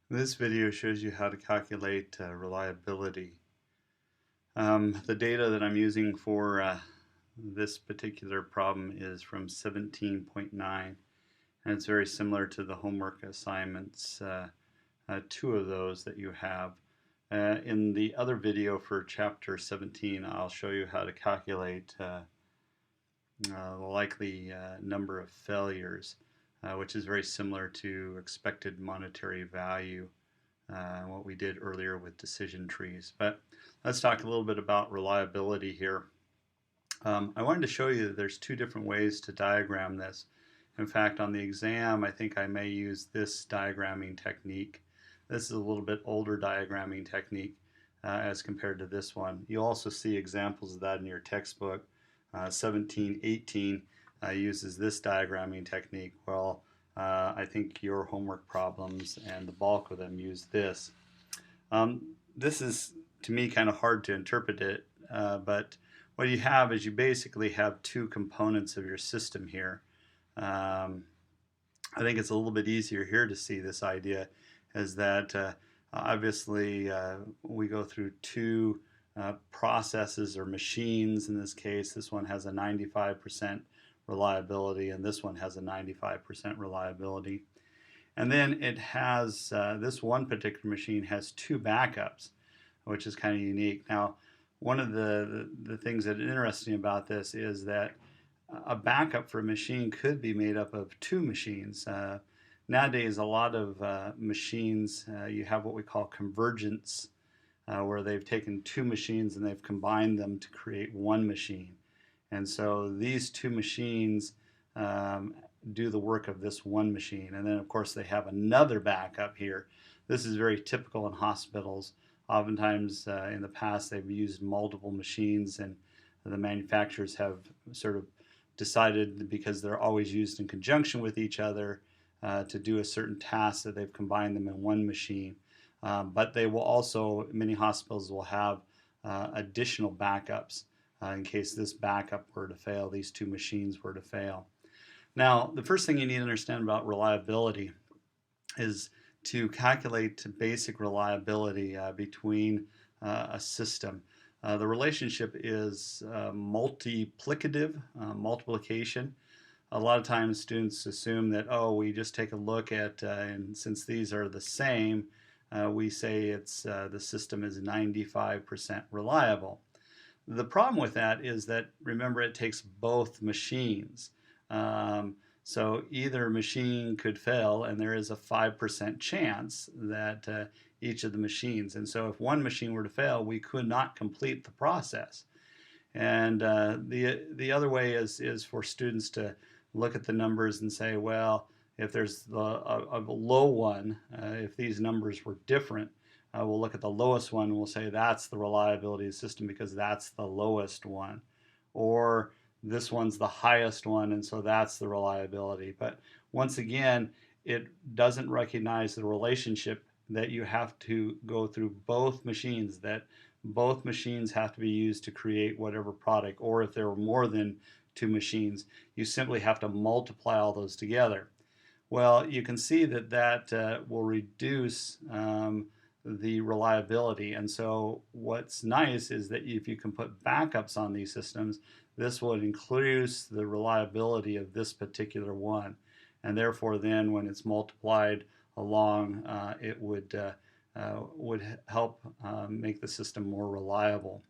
This video shows you how to calculate reliability. The data that I'm using for this particular problem is from 17.9, and it's very similar to the homework assignments, two of those that you have. In the other video for chapter 17, I'll show you how to calculate the likely number of failures, which is very similar to expected monetary value, what we did earlier with decision trees. But let's talk a little bit about reliability here. I wanted to show you that there's two different ways to diagram this. In fact, on the exam, I think I may use this diagramming technique. This is a little bit older diagramming technique as compared to this one. You'll also see examples of that in your textbook. 1718 uses this diagramming technique. Well, I think your homework problems and the bulk of them use this. This is, to me, kind of hard to interpret it, but what you have is you basically have two components of your system here. I think it's a little bit easier here to see this idea is that obviously we go through two processes or machines. In this case, this one has a 95% reliability and this one has a 95% reliability. And then it has, this one particular machine has two backups, which is kind of unique. Now, one of the things that is interesting about this is that a backup for a machine could be made up of two machines. Nowadays, a lot of machines, you have what we call convergence, where they've taken two machines and they've combined them to create one machine. And so these two machines do the work of this one machine. And then, of course, they have another backup here. This is very typical in hospitals. Oftentimes, in the past, they've used multiple machines, and the manufacturers have sort of decided, because they're always used in conjunction with each other, to do a certain task, that they've combined them in one machine. But they will also, many hospitals will have additional backups in case this backup were to fail, these two machines were to fail. Now, the first thing you need to understand about reliability is to calculate basic reliability between a system. The relationship is multiplicative, multiplication. A lot of times students assume that, oh, we just take a look at, and since these are the same, we say it's the system is 95% reliable. The problem with that is that, remember, it takes both machines. So either machine could fail, and there is a 5% chance that each of the machines. And so if one machine were to fail, we could not complete the process. And the other way is for students to look at the numbers and say, well, if there's a low one, if these numbers were different, we'll look at the lowest one and we'll say that's the reliability of the system because that's the lowest one. Or this one's the highest one, and so that's the reliability. But once again, it doesn't recognize the relationship that you have to go through both machines, that both machines have to be used to create whatever product, or if there were more than two machines, you simply have to multiply all those together. Well, you can see that that will reduce the reliability. And so what's nice is that if you can put backups on these systems, this will increase the reliability of this particular one. And therefore then when it's multiplied along, it would help make the system more reliable.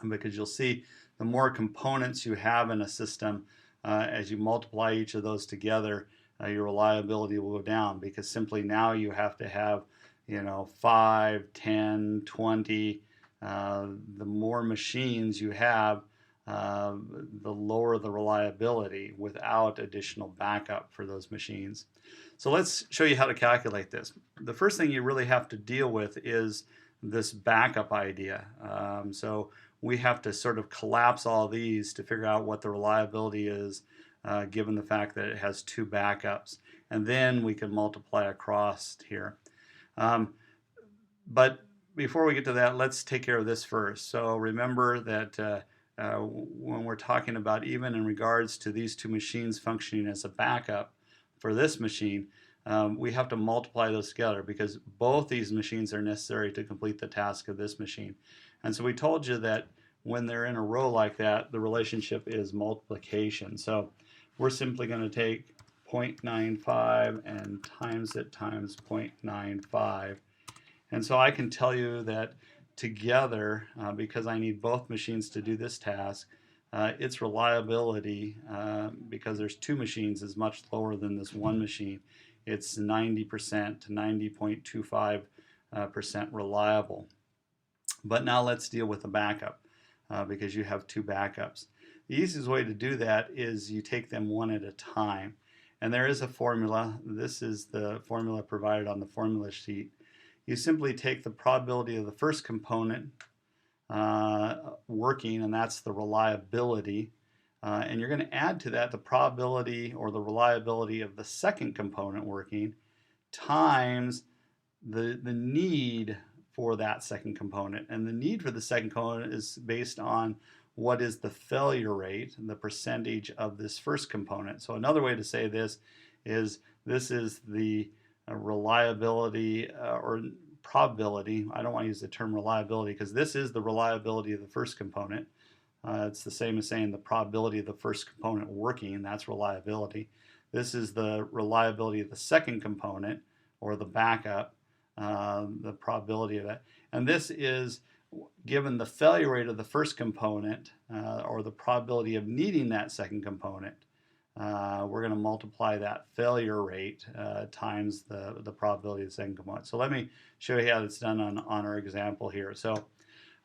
Because you'll see the more components you have in a system, as you multiply each of those together, your reliability will go down, because simply now you have to have 5, 10, 20. The more machines you have, the lower the reliability without additional backup for those machines. So let's show you how to calculate this. The first thing you really have to deal with is this backup idea. So we have to sort of collapse all these to figure out what the reliability is, given the fact that it has two backups. And then we can multiply across here. But before we get to that, let's take care of this first. So remember that when we're talking about, even in regards to these two machines functioning as a backup for this machine, we have to multiply those together because both these machines are necessary to complete the task of this machine. And so we told you that when they're in a row like that, the relationship is multiplication. So we're simply going to take 0.95 and times it times 0.95. And so I can tell you that together, because I need both machines to do this task, its reliability, because there's two machines, is much lower than this one machine. It's 90% to 90.25% reliable. But now let's deal with the backup, because you have two backups. The easiest way to do that is you take them one at a time. And there is a formula. This is the formula provided on the formula sheet. You simply take the probability of the first component working, and that's the reliability, and you're going to add to that the probability or the reliability of the second component working times the need for that second component. And the need for the second component is based on what is the failure rate, the percentage of this first component. So another way to say this is the reliability or probability. I don't want to use the term reliability because this is the reliability of the first component. It's the same as saying the probability of the first component working, that's reliability. This is the reliability of the second component, or the backup, the probability of it. And this is given the failure rate of the first component, or the probability of needing that second component. We're going to multiply that failure rate times the probability of the second component. So let me show you how it's done on our example here. So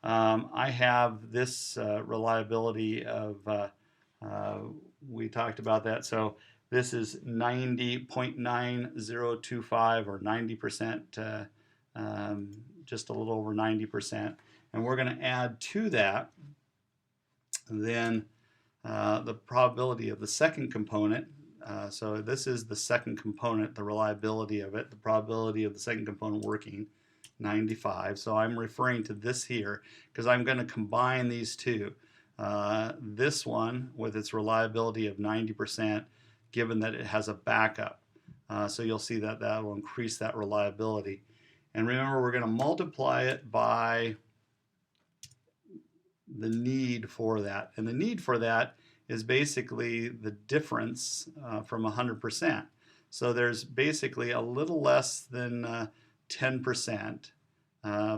I have this reliability of, we talked about that. So this is 90.9025 or 90%, just a little over 90%. And we're going to add to that then the probability of the second component. So this is the second component, the reliability of it, the probability of the second component working, 95. So I'm referring to this here because I'm going to combine these two. This one with its reliability of 90%, given that it has a backup. So you'll see that that will increase that reliability. And remember, we're going to multiply it by the need for that. And the need for that is basically the difference from 100%. So there's basically a little less than 10%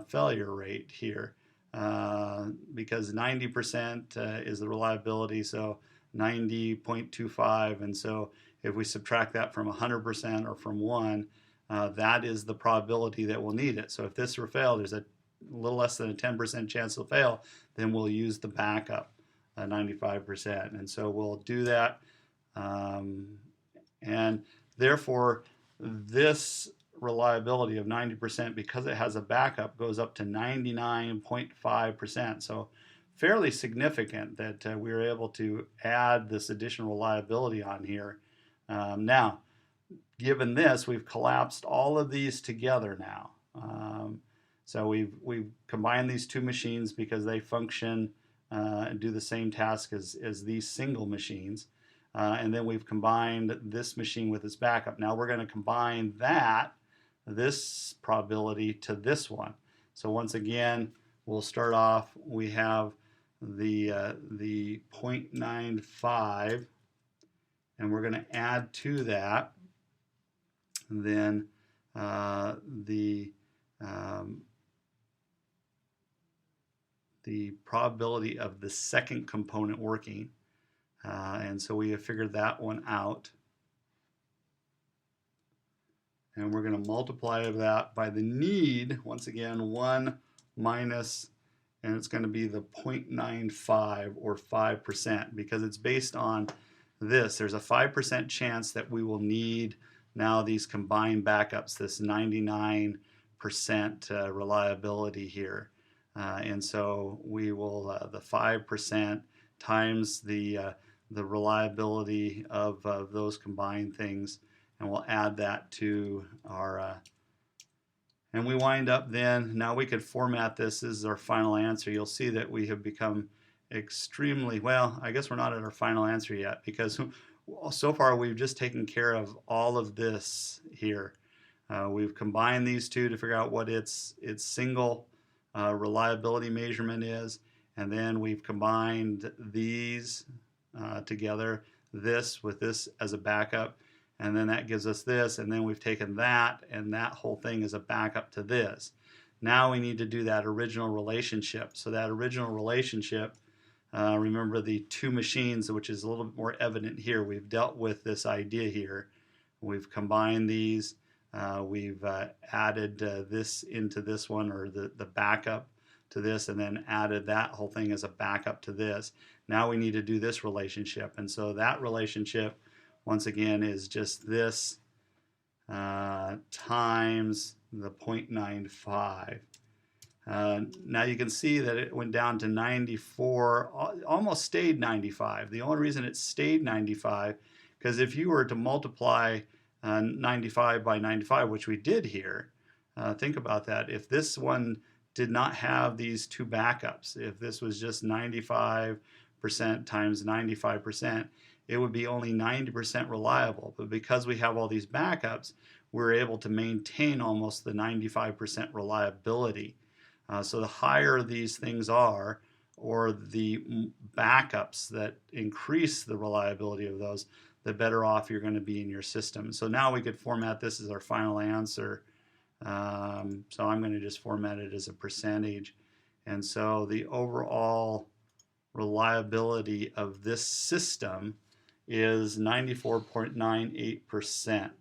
failure rate here, because 90% is the reliability, so 90.25, and so if we subtract that from 100% or from 1, that is the probability that we'll need it. So if this were failed, there's a little less than a 10% chance it'll fail, then we'll use the backup, 95%. And so we'll do that. And therefore, this reliability of 90%, because it has a backup, goes up to 99.5%. So fairly significant that we were able to add this additional reliability on here. Now, given this, we've collapsed all of these together now. So we've combined these two machines because they function and do the same task as these single machines. And then we've combined this machine with its backup. Now we're going to combine this probability to this one. So once again, we'll start off, we have the 0.95, and we're going to add to that then the probability of the second component working, and so we have figured that one out, and we're going to multiply that by the need, once again 1 minus, and it's going to be the 0.95 or 5%, because it's based on this. There's a 5% chance that we will need now these combined backups, this 99% reliability here. And so we will, the 5% times the reliability of those combined things, and we'll add that to our, and we wind up then, now we could format this as our final answer. You'll see that we have become extremely, well, I guess we're not at our final answer yet, because so far we've just taken care of all of this here. We've combined these two to figure out what its single reliability measurement is, and then we've combined these together, this with this as a backup, and then that gives us this, and then we've taken that, and that whole thing is a backup to this. Now we need to do that original relationship. So that original relationship, remember the two machines, which is a little bit more evident here. We've dealt with this idea here. We've combined these. We've added this into this one, or the backup to this, and then added that whole thing as a backup to this. Now we need to do this relationship. And so that relationship, once again, is just this times the 0.95. Now you can see that it went down to 94, almost stayed 95. The only reason it stayed 95, because if you were to multiply 95 by 95, which we did here, think about that. If this one did not have these two backups, if this was just 95% times 95%, it would be only 90% reliable. But because we have all these backups, we're able to maintain almost the 95% reliability. So the higher these things are, or the backups that increase the reliability of those, the better off you're going to be in your system. So now we could format this as our final answer. So I'm going to just format it as a percentage. And so the overall reliability of this system is 94.98%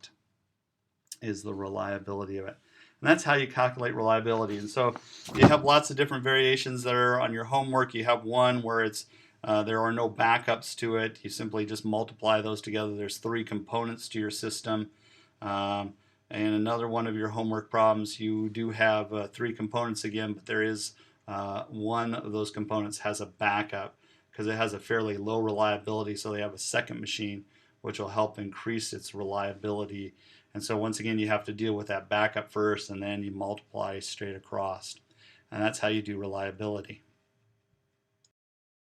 is the reliability of it. And that's how you calculate reliability. And so you have lots of different variations that are on your homework. You have one where it's there are no backups to it. You simply just multiply those together. There's 3 components to your system. And another one of your homework problems, you do have 3 components again, but there is one of those components has a backup because it has a fairly low reliability, so they have a second machine which will help increase its reliability. And so once again, you have to deal with that backup first, and then you multiply straight across. And that's how you do reliability.